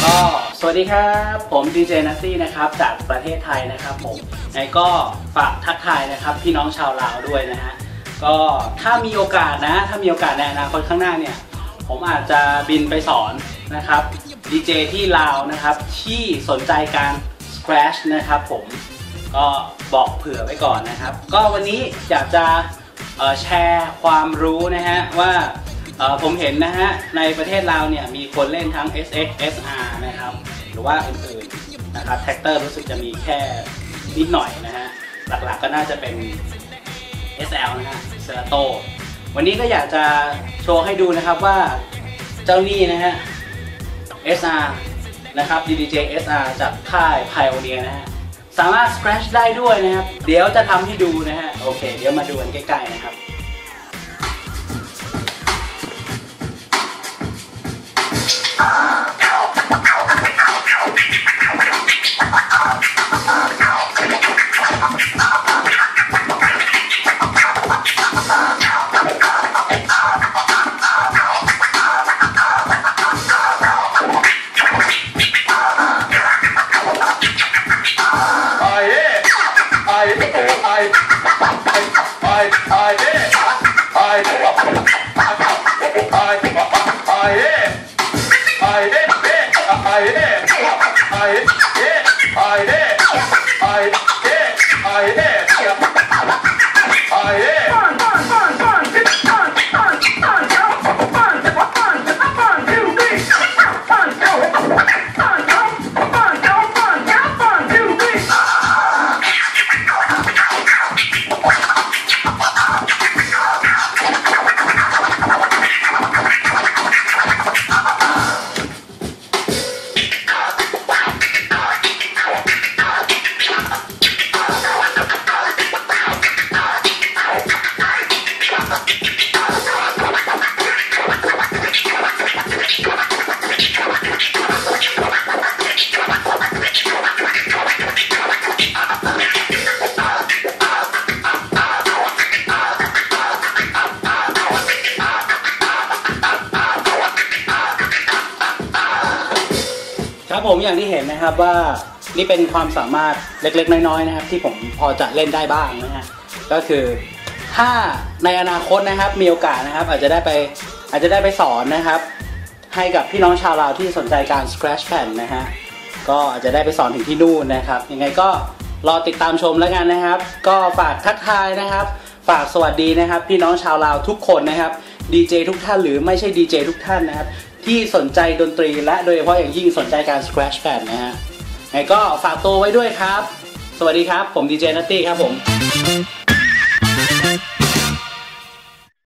ก็สวัสดีครับผมดีเจนัตตี้นะครับจากประเทศไทยนะครับผมไงก็ฝากทักทายนะครับพี่น้องชาวลาวด้วยนะฮะก็ถ้ามีโอกาสในอนาคตข้างหน้าเนี่ยผมอาจจะบินไปสอนนะครับดีเจที่ลาวนะครับที่สนใจการ Scratch นะครับผมก็บอกเผื่อไว้ก่อนนะครับก็วันนี้อยากจะแชร์ความรู้นะฮะว่าผมเห็นนะฮะในประเทศลาวเนี่ยมีคนเล่นทั้ง SX SR นะครับหรือว่าอื่นๆนะครับแท็กเตอร์รู้สึกจะมีแค่นิดหน่อยนะฮะหลักๆก็น่าจะเป็น SL นะฮะเซราโตวันนี้ก็อยากจะโชว์ให้ดูนะครับว่าเจ้านี่นะฮะ SR นะครับ DDJ SR จากค่าย Pioneer นะฮะสามารถ Scratch ได้ด้วยนะครับเดี๋ยวจะทำให้ดูนะฮะโอเคเดี๋ยวมาดูกันใกล้ๆนะครับครับผมอย่างที่เห็นนะครับว่านี่เป็นความสามารถเล็กๆน้อยๆนะครับที่ผมพอจะเล่นได้บ้างนะฮะก็คือถ้าในอนาคตนะครับมีโอกาสนะครับอาจจะได้ไปสอนนะครับให้กับพี่น้องชาวลาวที่สนใจการ Scratch แผ่นนะฮะก็อาจจะได้ไปสอนถึงที่นู่นนะครับยังไงก็รอติดตามชมแล้วกันนะครับก็ฝากทักทายนะครับฝากสวัสดีนะครับพี่น้องชาวลาวทุกคนนะครับดีเจทุกท่านหรือไม่ใช่ดีเจทุกท่านนะครับที่สนใจดนตรีและโดยเฉพาะอย่างยิ่งสนใจการ Scratch Pad นะฮะไงก็ฝากตัวไว้ด้วยครับสวัสดีครับผมดีเจนัตตี้ครับผม